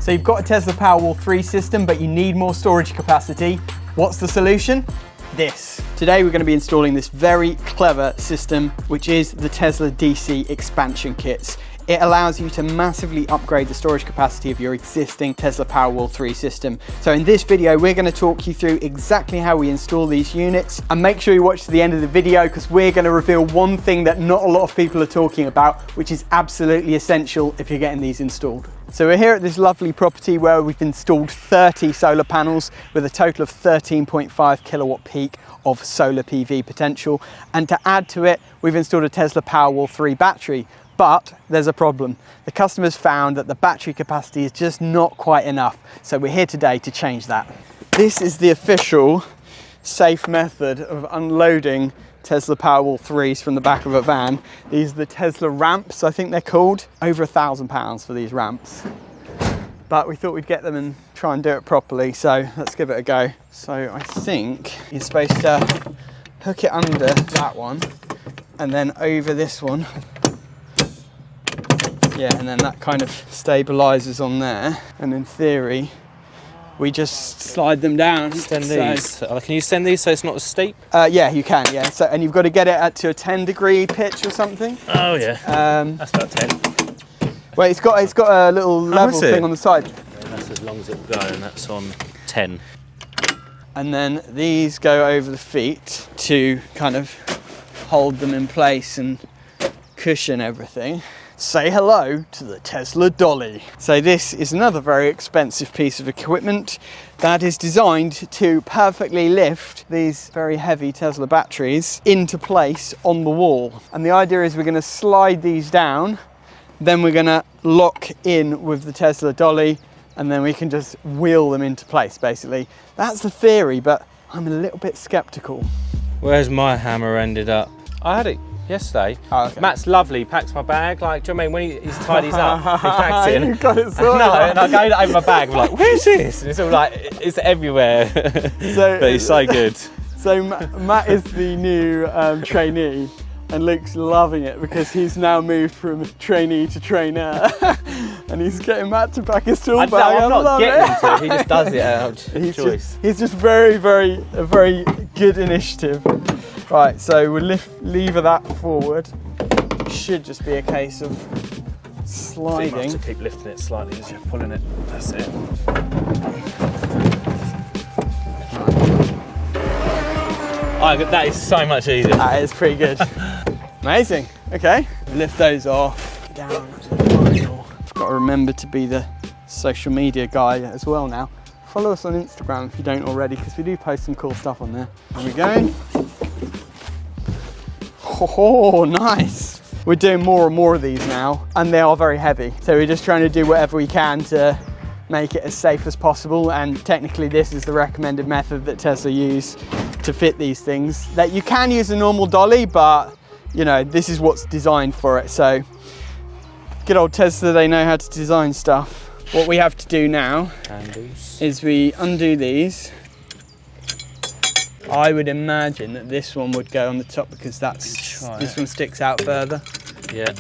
So you've got a Tesla Powerwall 3 system, but you need more storage capacity. What's the solution? This. Today we're going to be installing this very clever system, which is the Tesla DC expansion kits. It allows you to massively upgrade the storage capacity of your existing Tesla Powerwall 3 system. So in this video, we're going to talk you through exactly how we install these units, and make sure you watch to the end of the video because we're going to reveal one thing that not a lot of people are talking about, which is absolutely essential if you're getting these installed. So we're here at this lovely property where we've installed 30 solar panels with a total of 13.5 kilowatt peak of solar PV potential. And to add to it, we've installed a Tesla Powerwall 3 battery. But there's a problem. The customers found that the battery capacity is just not quite enough. So we're here today to change that. This is the official safe method of unloading Tesla Powerwall 3s from the back of a van. These are the Tesla ramps, I think they're called. Over £1,000 for these ramps. But we thought we'd get them and try and do it properly. So let's give it a go. So I think you're supposed to hook it under that one and then over this one. Yeah, and then that kind of stabilizes on there. And in theory, we just slide them down. Extend these. Can you extend these so it's not as steep? Yeah, you can, yeah. So, and you've got to get it to a 10-degree pitch or something. Oh yeah, that's about 10. Well, it's got a little level thing on the side. And that's as long as it will go, and that's on 10. And then these go over the feet to kind of hold them in place and cushion everything. Say hello to the Tesla Dolly. So this is another very expensive piece of equipment that is designed to perfectly lift these very heavy Tesla batteries into place on the wall. And the idea is we're going to slide these down, then we're going to lock in with the Tesla Dolly, and then we can just wheel them into place, basically. That's the theory, but I'm a little bit skeptical. Where's my hammer ended up? I had it yesterday. Oh, okay. Matt's lovely, packs my bag, like, do you know what I mean? When he's tied these up, he packs it in. You've got it sorted. No, and I go over my bag, I'm like, where's this? And it's all like, it's everywhere. But he's so good. So Matt is the new trainee, and Luke's loving it because he's now moved from trainee to trainer. And he's getting Matt to pack his tool bag. I'm not getting him to, he just does it out of choice. He's just a very good initiative. Right, so we'll lever that forward. Should just be a case of sliding. So you have to keep lifting it slightly as you're pulling it. That's it. Oh, that is so much easier. That is pretty good. Amazing. Okay, lift those off. Down to the final. Got to remember to be the social media guy as well now. Follow us on Instagram if you don't already, because we do post some cool stuff on there. There we go. Oh, nice. We're doing more and more of these now, and they are very heavy. So we're just trying to do whatever we can to make it as safe as possible. And technically this is the recommended method that Tesla use to fit these things. That you can use a normal dolly, but you know, this is what's designed for it. So good old Tesla, they know how to design stuff. What we have to do now is we undo these. I would imagine that this one would go on the top because this one sticks out further. Yeah.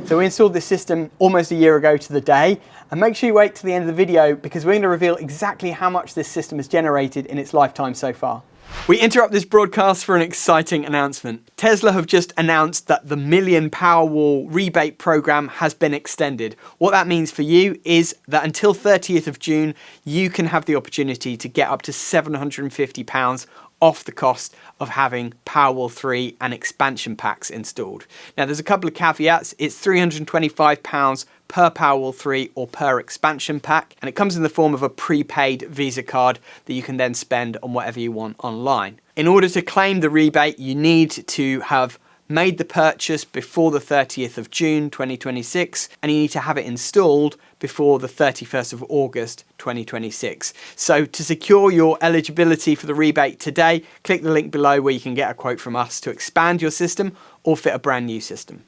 So we installed this system almost a year ago to the day, and make sure you wait to the end of the video because we're going to reveal exactly how much this system has generated in its lifetime so far. We interrupt this broadcast for an exciting announcement. Tesla have just announced that the Million Powerwall rebate program has been extended. What that means for you is that until 30th of June, you can have the opportunity to get up to £750 off the cost of having Powerwall 3 and expansion packs installed. Now there's a couple of caveats. It's £325 per Powerwall 3 or per expansion pack, and it comes in the form of a prepaid Visa card that you can then spend on whatever you want online. In order to claim the rebate, you need to have made the purchase before the 30th of June 2026, and you need to have it installed before the 31st of August 2026. So to secure your eligibility for the rebate today, click the link below where you can get a quote from us to expand your system or fit a brand new system.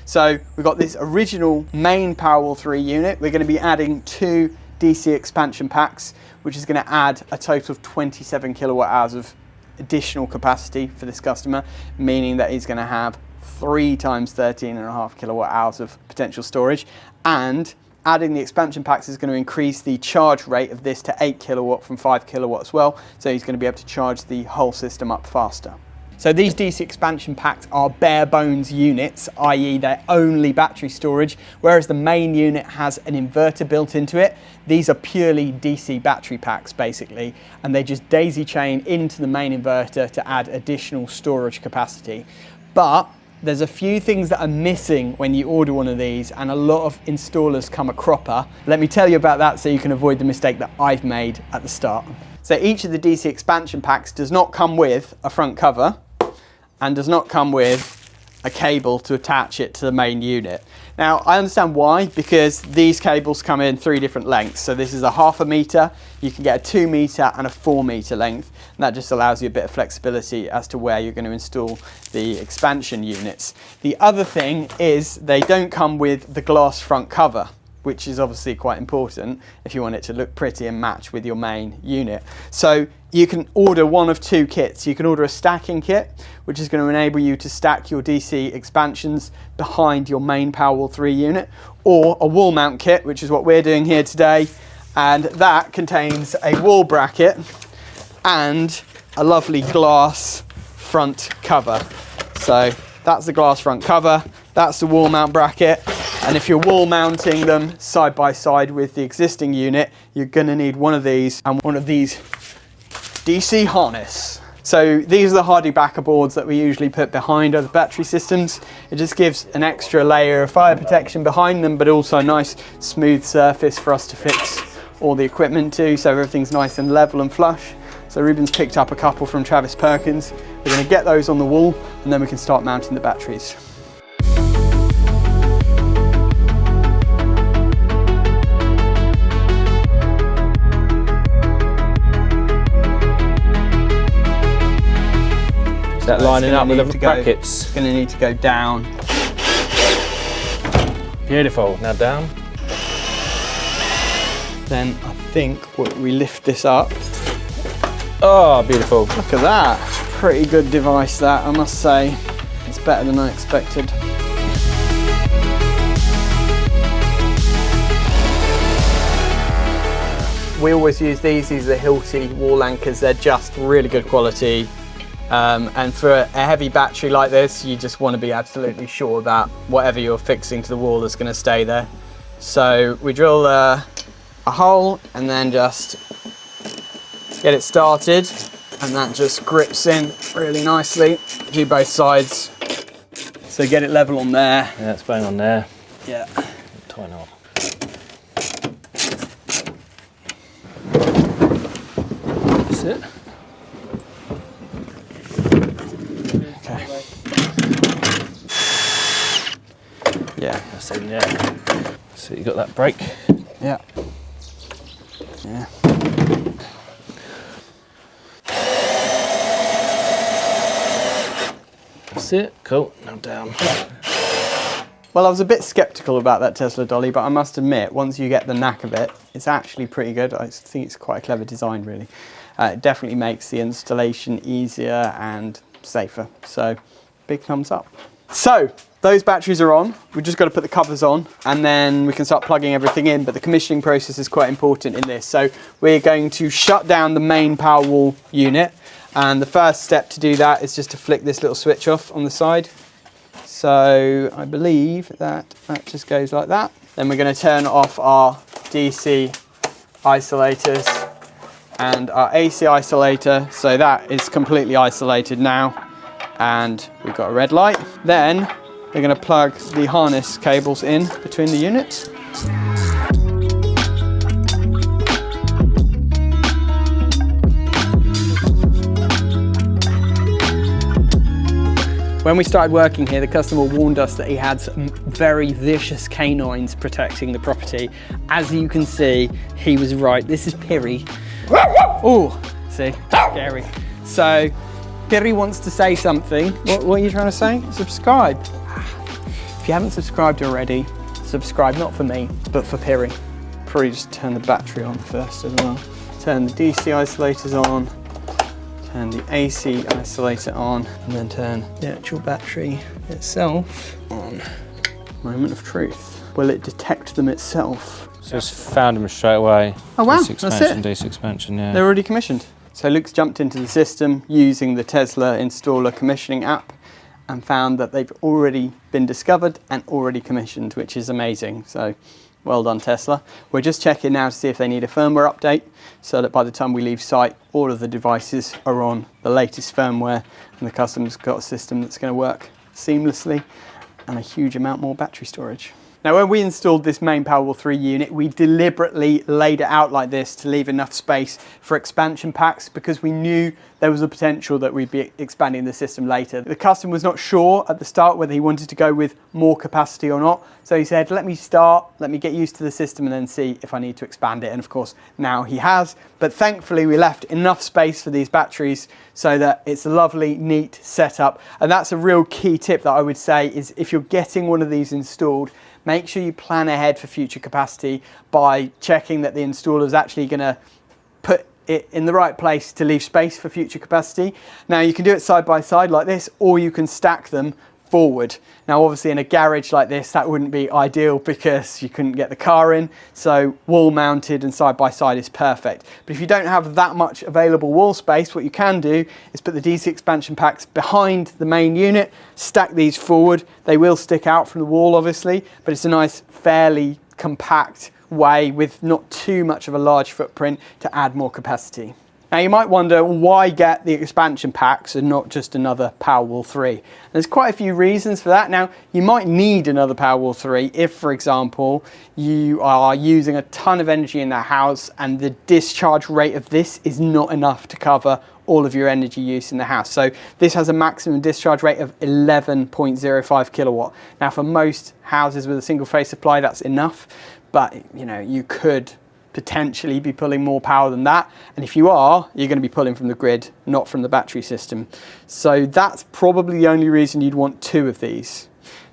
So we've got this original main Powerwall 3 unit. We're going to be adding 2 DC expansion packs, which is going to add a total of 27 kilowatt hours of additional capacity for this customer, meaning that he's going to have 3 times 13.5 kilowatt hours of potential storage, and adding the expansion packs is going to increase the charge rate of this to 8 kilowatt from 5 kilowatt as well, so he's going to be able to charge the whole system up faster. So these DC expansion packs are bare bones units, i.e. they're only battery storage, whereas the main unit has an inverter built into it. These are purely DC battery packs basically, and they just daisy chain into the main inverter to add additional storage capacity. But there's a few things that are missing when you order one of these, and a lot of installers come a cropper. Let me tell you about that so you can avoid the mistake that I've made at the start. So each of the DC expansion packs does not come with a front cover and does not come with a cable to attach it to the main unit. Now, I understand why, because these cables come in 3 different lengths. So this is a 0.5 meter, you can get a 2 meter and a 4 meter length. And that just allows you a bit of flexibility as to where you're going to install the expansion units. The other thing is they don't come with the glass front cover, which is obviously quite important if you want it to look pretty and match with your main unit. So you can order one of 2 kits. You can order a stacking kit, which is going to enable you to stack your DC expansions behind your main Powerwall 3 unit, or a wall mount kit, which is what we're doing here today. And that contains a wall bracket and a lovely glass front cover. So that's the glass front cover, that's the wall mount bracket. And if you're wall mounting them side by side with the existing unit, you're going to need one of these and one of these DC harness. So these are the hardy backer boards that we usually put behind other battery systems. It just gives an extra layer of fire protection behind them, but also a nice smooth surface for us to fix all the equipment to, so everything's nice and level and flush. So Ruben's picked up a couple from Travis Perkins. We're going to get those on the wall and then we can start mounting the batteries. Is that lining up with the brackets? It's going to need to go down. Beautiful. Now down. Then I think we lift this up. Oh, beautiful. Look at that. Pretty good device that, I must say. It's better than I expected. We always use these are the Hilti wall anchors. They're just really good quality. And for a heavy battery like this, you just want to be absolutely sure that whatever you're fixing to the wall is going to stay there. So we drill a hole and then just get it started, and that just grips in really nicely. Do both sides. So get it level on there. Yeah, it's bang on there. Yeah. Tie knot. That's it. Okay. Yeah. That's in there. So you got that brake. Yeah. Yeah. That's it. Cool. Now down. Well, I was a bit skeptical about that Tesla Dolly, but I must admit, once you get the knack of it, it's actually pretty good. I think it's quite a clever design, really. It definitely makes the installation easier and safer. So, big thumbs up. So, those batteries are on. We've just got to put the covers on and then we can start plugging everything in, but the commissioning process is quite important in this. So we're going to shut down the main Powerwall unit, and the first step to do that is just to flick this little switch off on the side. So I believe that just goes like that. Then we're going to turn off our DC isolators and our AC isolator, so that is completely isolated now, and we've got a red light. Then we're going to plug the harness cables in between the units. When we started working here, the customer warned us that he had some very vicious canines protecting the property. As you can see, he was right. This is Piri. Oh, see, scary. So, Piri wants to say something. What are you trying to say? Subscribe. If you haven't subscribed already, subscribe, not for me, but for Piri. Probably just turn the battery on first as well. Turn the DC isolators on. turn the AC isolator on, and then turn the actual battery itself on. Moment of truth. Will it detect them itself? So it's found them straight away. Oh wow, DC that's expansion, it. DC expansion, yeah. They're already commissioned. So Luke's jumped into the system using the Tesla installer commissioning app and found that they've already been discovered and already commissioned, which is amazing. So well done, Tesla. We're just checking now to see if they need a firmware update so that by the time we leave site, all of the devices are on the latest firmware and the customer's got a system that's going to work seamlessly and a huge amount more battery storage. Now, when we installed this main Powerwall 3 unit, we deliberately laid it out like this to leave enough space for expansion packs because we knew there was a potential that we'd be expanding the system later. The customer was not sure at the start whether he wanted to go with more capacity or not. So he said, let me start, let me get used to the system and then see if I need to expand it. And of course, now he has. But thankfully, we left enough space for these batteries so that it's a lovely, neat setup. And that's a real key tip that I would say is if you're getting one of these installed, make sure you plan ahead for future capacity by checking that the installer is actually going to put it in the right place to leave space for future capacity. Now you can do it side by side like this, or you can stack them forward. Now obviously in a garage like this that wouldn't be ideal because you couldn't get the car in, so wall mounted and side by side is perfect. But if you don't have that much available wall space, what you can do is put the DC expansion packs behind the main unit, stack these forward. They will stick out from the wall obviously, but it's a nice fairly compact way with not too much of a large footprint to add more capacity. Now you might wonder why get the expansion packs and not just another Powerwall 3. There's quite a few reasons for that. Now you might need another Powerwall 3 if, for example, you are using a ton of energy in that house and the discharge rate of this is not enough to cover all of your energy use in the house. So this has a maximum discharge rate of 11.05 kilowatt. Now for most houses with a single phase supply that's enough, but you know, you could potentially be pulling more power than that, and if you are, you're going to be pulling from the grid, not from the battery system. So that's probably the only reason you'd want two of these.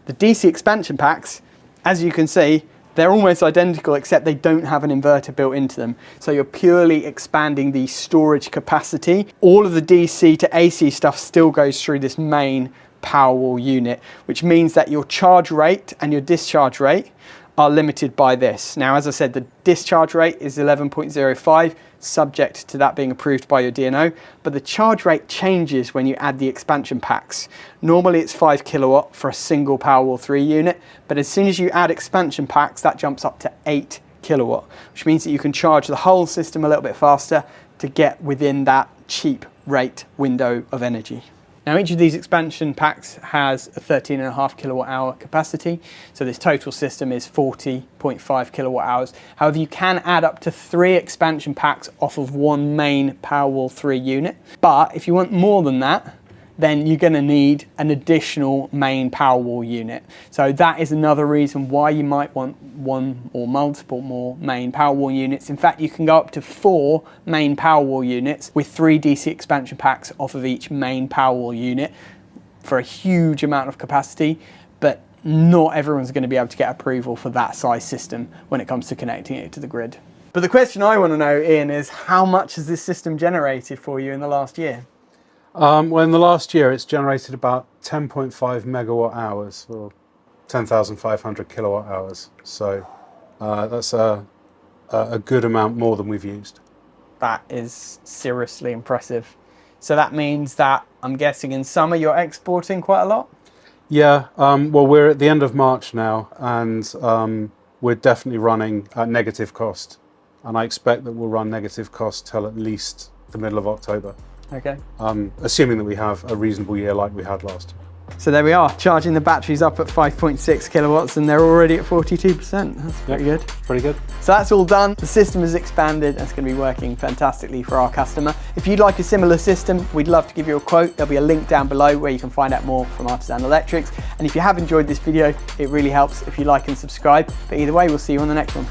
The DC expansion packs, as you can see, they're almost identical except they don't have an inverter built into them. So you're purely expanding the storage capacity. All of the DC to AC stuff still goes through this main Powerwall unit, which means that your charge rate and your discharge rate are limited by this. Now, as I said, the discharge rate is 11.05, subject to that being approved by your DNO, but the charge rate changes when you add the expansion packs. Normally it's 5 kilowatt for a single Powerwall 3 unit, but as soon as you add expansion packs, that jumps up to 8 kilowatt, which means that you can charge the whole system a little bit faster to get within that cheap rate window of energy. Now each of these expansion packs has a 13.5 kilowatt hour capacity, so this total system is 40.5 kilowatt hours. However, you can add up to 3 expansion packs off of one main Powerwall 3 unit, but if you want more than that, then you're going to need an additional main Powerwall unit. So that is another reason why you might want one or multiple more main Powerwall units. In fact, you can go up to 4 main Powerwall units with 3 DC expansion packs off of each main Powerwall unit for a huge amount of capacity, but not everyone's going to be able to get approval for that size system when it comes to connecting it to the grid. But the question I want to know, Ian, is how much has this system generated for you in the last year? Well, in the last year, it's generated about 10.5 megawatt hours, or 10,500 kilowatt hours. So that's a good amount more than we've used. That is seriously impressive. So that means that, I'm guessing in summer you're exporting quite a lot? Yeah, well, we're at the end of March now, and we're definitely running at negative cost. And I expect that we'll run negative cost till at least the middle of October. Okay. Assuming that we have a reasonable year like we had last year. So there we are, charging the batteries up at 5.6 kilowatts and they're already at 42%. That's pretty good. Pretty good. So that's all done. The system is expanded and it's going to be working fantastically for our customer. If you'd like a similar system, we'd love to give you a quote. There'll be a link down below where you can find out more from Artisan Electrics. And if you have enjoyed this video, it really helps if you like and subscribe. But either way, we'll see you on the next one.